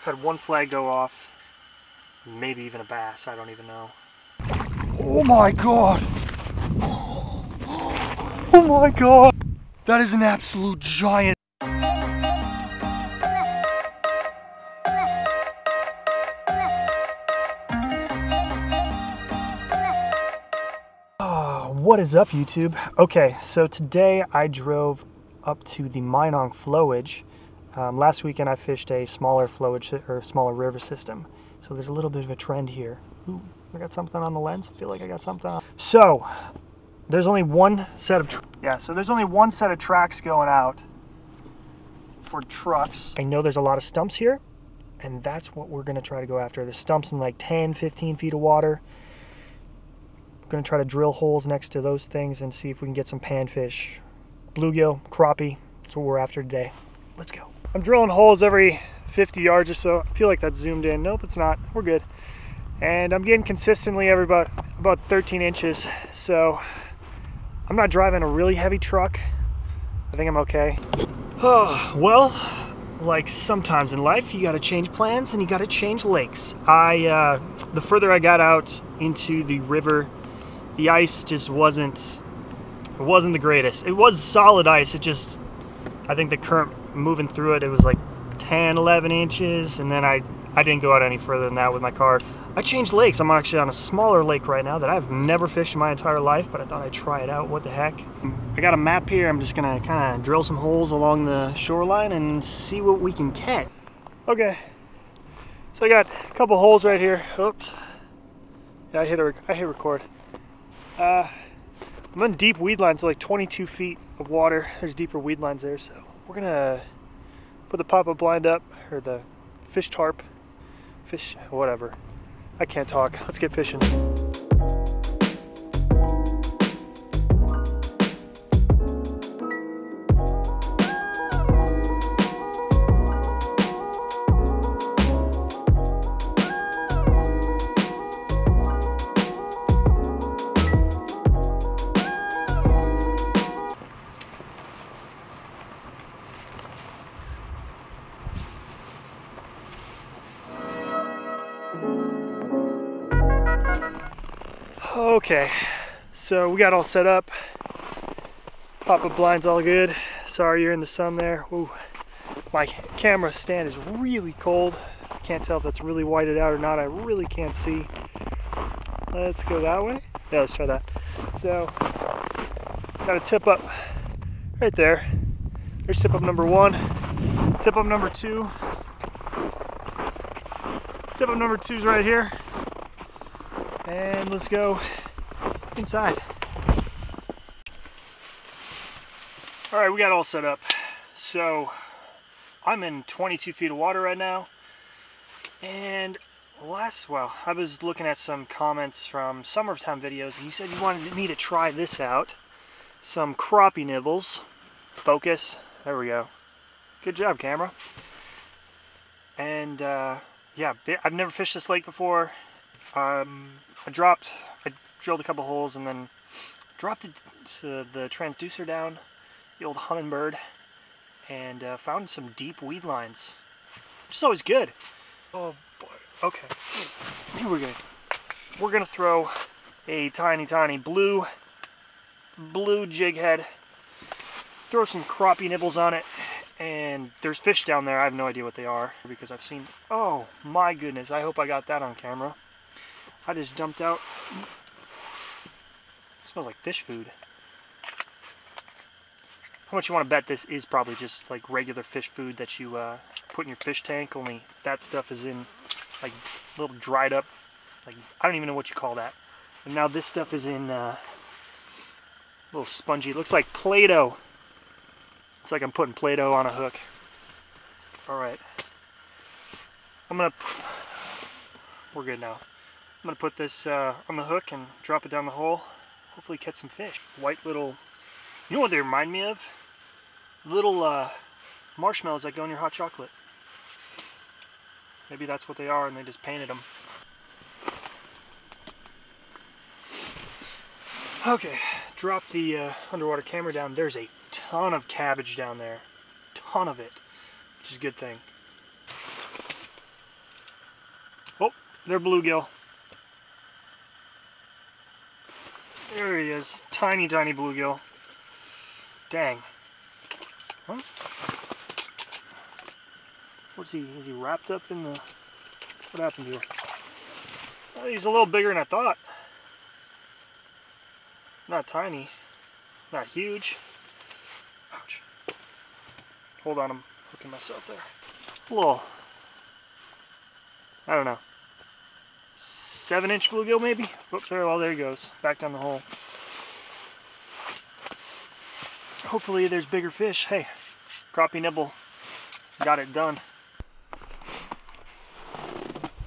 Had one flag go off. Maybe even a bass, I don't even know. Oh my god! Oh my god! That is an absolute giant. What is up, YouTube? Okay, so today I drove up to the Minong flowage. Last weekend I fished a smaller flowage or smaller river system. So there's a little bit of a trend here. Ooh, I got something on the lens. I feel like I got something on. So there's only one set of tracks going out for trucks. I know there's a lot of stumps here, and that's what we're gonna try to go after. There's stumps in like 10, 15 feet of water. We're gonna try to drill holes next to those things and see if we can get some panfish, bluegill, crappie. That's what we're after today. Let's go. I'm drilling holes every 50 yards or so. I feel like that's zoomed in. Nope, it's not. We're good. And I'm getting consistently every about 13 inches. So I'm not driving a really heavy truck. I think I'm okay. Oh, well, like sometimes in life, you gotta change plans and you gotta change lakes. The further I got out into the river, the ice just wasn't the greatest. It was solid ice. It just, I think the current moving through it, it was like 10, 11 inches, and then I didn't go out any further than that with my car. I changed lakes. I'm actually on a smaller lake right now that I've never fished in my entire life, but I thought I'd try it out. What the heck? I got a map here. I'm just gonna kind of drill some holes along the shoreline and see what we can catch. Okay, so I got a couple holes right here. Oops. Yeah, I hit record. I'm on deep weed lines, so like 22 feet of water. There's deeper weed lines there, so we're gonna put the pop-up blind up, or the fish tarp, whatever. I can't talk. Let's get fishing. Okay, so we got all set up. Pop-up blind's all good. Sorry you're in the sun there. Ooh, my camera stand is really cold. I can't tell if that's really whited out or not. I really can't see. Let's go that way. Yeah, let's try that. So, got a tip up right there. There's tip up number one. Tip up number two. Tip up number two's right here. And let's go inside. All right, we got all set up. So I'm in 22 feet of water right now. And I was looking at some comments from summertime videos, and you said you wanted me to try this out. Some crappie nibbles. Focus. There we go. Good job, camera. And yeah, I've never fished this lake before. I drilled a couple holes and then dropped the transducer down, the old Humminbird, and found some deep weed lines, which is always good. Oh boy, okay, here we go. We're gonna throw a tiny blue jig head, throw some crappie nibbles on it, and there's fish down there. I have no idea what they are because I've seen, oh my goodness, I hope I got that on camera. I just jumped out. It smells like fish food. How much you want to bet this is probably just like regular fish food that you put in your fish tank, only that stuff is in like little dried up, like I don't even know what you call that. And now this stuff is in a little spongy. It looks like Play-Doh. It's like I'm putting Play-Doh on a hook. Alright. We're good now. I'm going to put this on the hook and drop it down the hole. Hopefully catch some fish. White little, you know what they remind me of? Little marshmallows that go in your hot chocolate. Maybe that's what they are and they just painted them. Okay, drop the underwater camera down. There's a ton of cabbage down there. Ton of it, which is a good thing. They're bluegill. There he is. Tiny, tiny bluegill. Dang. Huh? What's he? Is he wrapped up in the... What happened here? Oh, he's a little bigger than I thought. Not tiny. Not huge. Ouch. Hold on, I'm hooking myself there. A little... I don't know. 7-inch bluegill maybe? Whoops, well there he goes. Back down the hole. Hopefully there's bigger fish. Hey, crappie nibble. Got it done.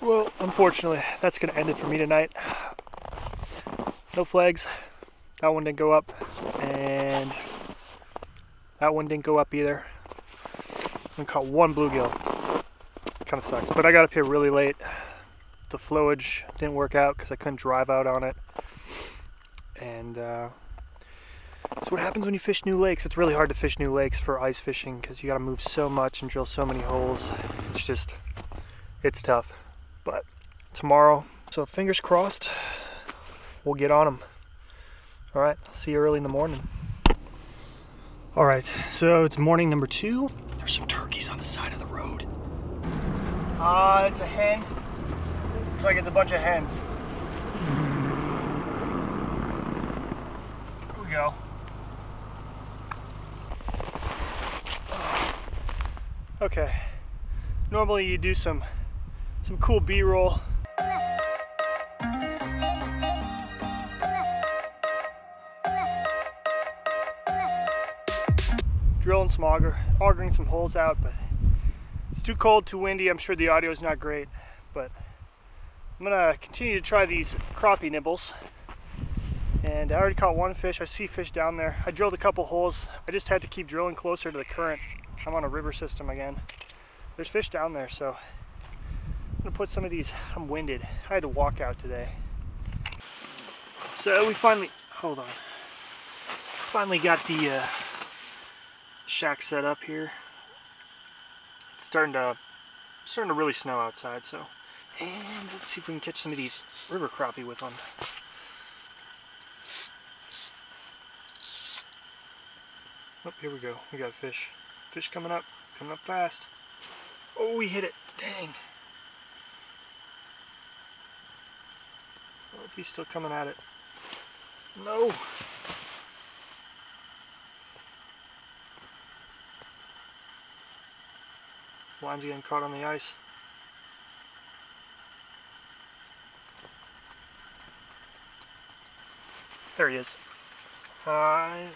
Well, unfortunately, that's going to end it for me tonight. No flags. That one didn't go up. And that one didn't go up either. I caught one bluegill. Kind of sucks. But I got up here really late. The flowage didn't work out because I couldn't drive out on it. And that's what happens when you fish new lakes. It's really hard to fish new lakes for ice fishing because you got to move so much and drill so many holes. It's just, it's tough. But tomorrow, so fingers crossed, we'll get on them. All right, I'll see you early in the morning. All right, so it's morning number 2. There's some turkeys on the side of the road. It's a hen. Looks like it's a bunch of hens. Here we go. Okay, normally you do some cool B-roll. Drilling some augering some holes out, but it's too cold, too windy. I'm sure the audio is not great, but I'm gonna continue to try these crappie nibbles. And I already caught one fish. I see fish down there. I drilled a couple holes. I just had to keep drilling closer to the current. I'm on a river system again. There's fish down there, so I'm gonna put some of these. I'm winded. I had to walk out today. So we finally, hold on. Finally got the shack set up here. It's starting to really snow outside, so. And let's see if we can catch some of these river crappie with one. Oh, here we go. We got a fish. Fish coming up fast. Oh, we hit it. Dang. Oh, he's still coming at it. No. Line's getting caught on the ice. There he is. I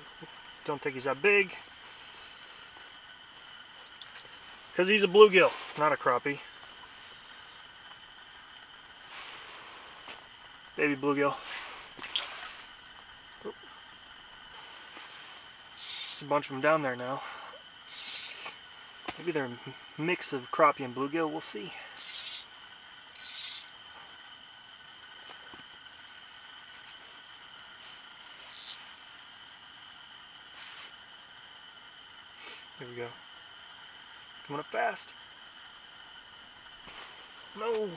don't think he's that big. Because he's a bluegill, not a crappie. Baby bluegill. Oh. There's a bunch of them down there now. Maybe they're a mix of crappie and bluegill, we'll see. Here we go. Coming up fast. No!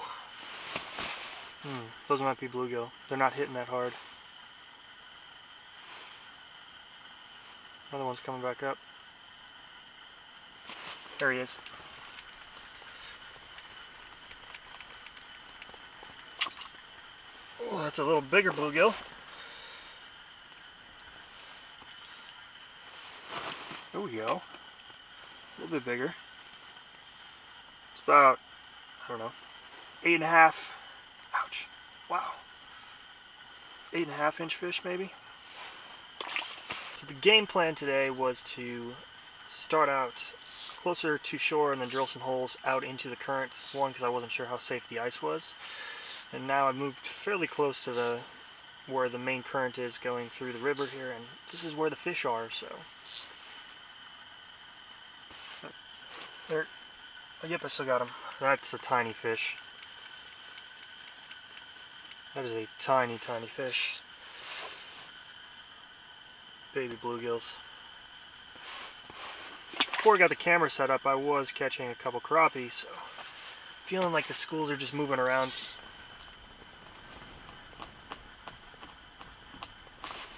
Those might be bluegill. They're not hitting that hard. Another one's coming back up. There he is. Oh, that's a little bigger bluegill. There we go. A little bit bigger. It's about, I don't know, 8.5. Ouch. Wow. 8.5-inch fish maybe. So the game plan today was to start out closer to shore and then drill some holes out into the current. One, because I wasn't sure how safe the ice was. And now I've moved fairly close to where the main current is going through the river here, and this is where the fish are, so. There. Oh, yep, I still got him. That's a tiny fish. That is a tiny, tiny fish. Baby bluegills. Before I got the camera set up, I was catching a couple crappie, so feeling like the schools are just moving around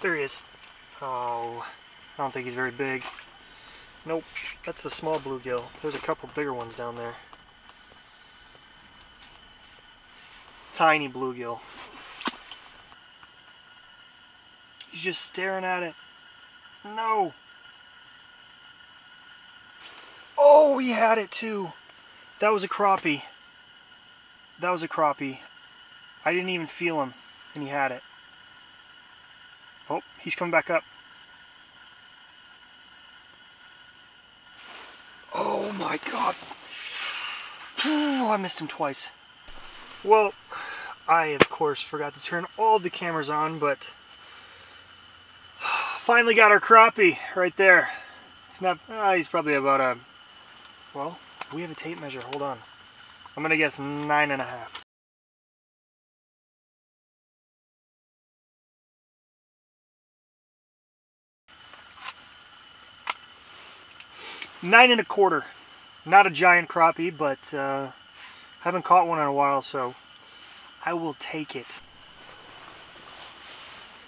There he is. Oh, I don't think he's very big. Nope, that's the small bluegill. There's a couple bigger ones down there. Tiny bluegill. He's just staring at it. No! Oh, he had it too. That was a crappie. That was a crappie. I didn't even feel him, and he had it. Oh, he's coming back up. Oh my god. Ooh, I missed him twice. Well, I of course forgot to turn all the cameras on, but finally got our crappie right there. It's not, he's probably about a, well, we have a tape measure, hold on. I'm gonna guess 9.5. Nine and a quarter. Not a giant crappie, but haven't caught one in a while, so I will take it.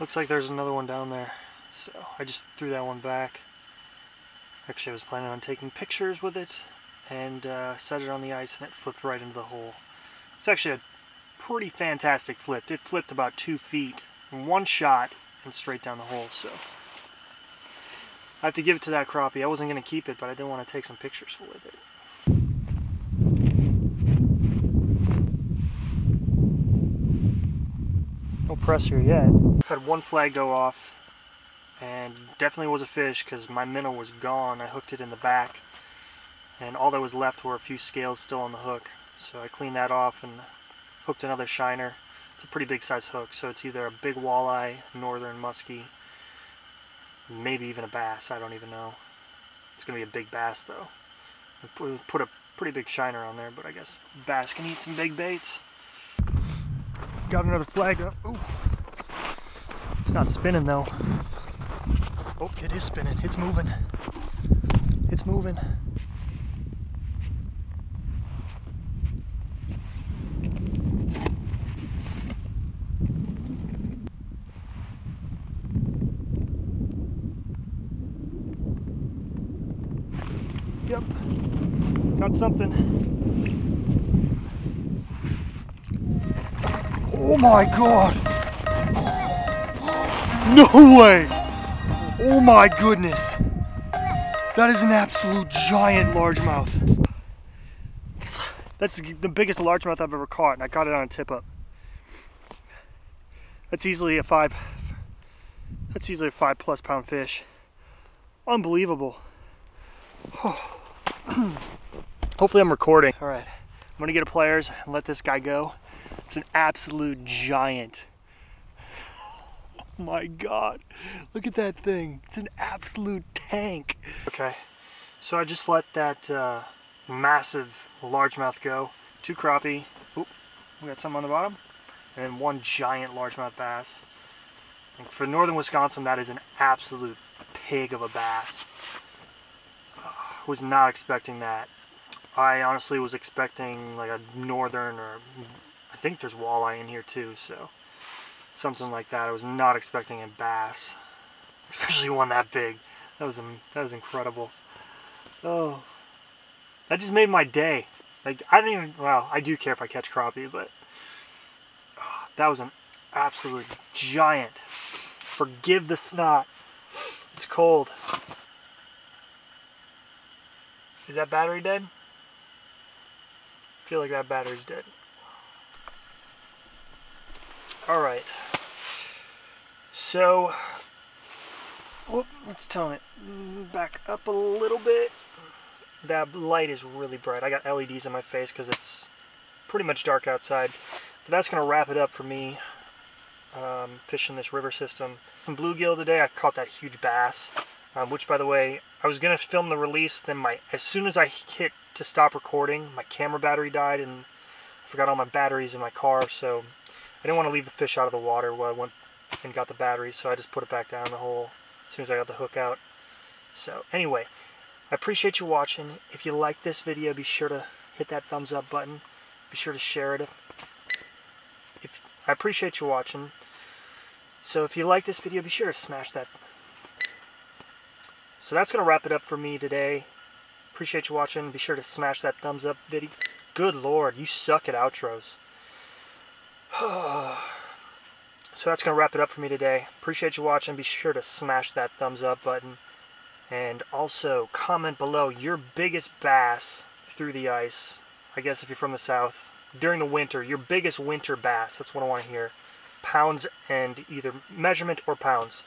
Looks like there's another one down there, so I just threw that one back. Actually, I was planning on taking pictures with it and set it on the ice, and it flipped right into the hole. It's actually a pretty fantastic flip. It flipped about 2 feet in one shot and straight down the hole, so I have to give it to that crappie. I wasn't going to keep it, but I did want to take some pictures with it. No pressure yet. Had one flag go off, and definitely was a fish because my minnow was gone. I hooked it in the back, and all that was left were a few scales still on the hook. So I cleaned that off and hooked another shiner. It's a pretty big size hook, so it's either a big walleye, northern muskie, maybe even a bass, I don't even know. It's going to be a big bass though. We put a pretty big shiner on there, but I guess bass can eat some big baits. Got another flag up. Ooh. It's not spinning though. Oh, it is spinning. It's moving. It's moving. Yep, got something. Oh my god! No way! Oh my goodness! That is an absolute giant largemouth. That's the biggest largemouth I've ever caught, and I caught it on a tip up. That's easily a 5 plus pound fish. Unbelievable. Hopefully I'm recording. All right, I'm gonna get a pliers and let this guy go. It's an absolute giant. Oh my god, look at that thing. It's an absolute tank. Okay, so I just let that massive largemouth go. 2 crappie. Oop, we got some on the bottom. And 1 giant largemouth bass. And for northern Wisconsin, that is an absolute pig of a bass. Was not expecting that. I honestly was expecting like a northern, or I think there's walleye in here too, so something like that. I was not expecting a bass, especially one that big. That was incredible. Oh, that just made my day. Like, I don't even, well, I do care if I catch crappie, but that was an absolute giant. Forgive the snot. It's cold. Is that battery dead? I feel like that battery's dead. Alright. So, whoop, let's tone it back up a little bit. That light is really bright. I got LEDs in my face because it's pretty much dark outside. But that's going to wrap it up for me fishing this river system. Some bluegill today. I caught that huge bass. Which, by the way, I was going to film the release, then as soon as I hit to stop recording, my camera battery died, and I forgot all my batteries in my car, so I didn't want to leave the fish out of the water while I went and got the battery, so I just put it back down the hole as soon as I got the hook out. So, anyway, I appreciate you watching. If you like this video, be sure to hit that thumbs up button. Be sure to share it. I appreciate you watching. So if you like this video, be sure to smash that. So that's going to wrap it up for me today. Appreciate you watching. Be sure to smash that thumbs up video. Good Lord, you suck at outros. So that's going to wrap it up for me today. Appreciate you watching. Be sure to smash that thumbs up button. And also comment below your biggest bass through the ice. I guess if you're from the south. During the winter, your biggest winter bass. That's what I want to hear. Pounds and either measurement or pounds.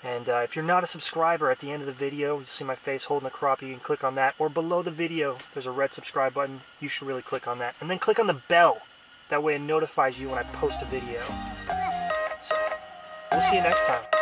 And if you're not a subscriber, at the end of the video, you'll see my face holding a crappie. You can click on that. Or below the video, there's a red subscribe button. You should really click on that. And then click on the bell. That way it notifies you when I post a video. So, we'll see you next time.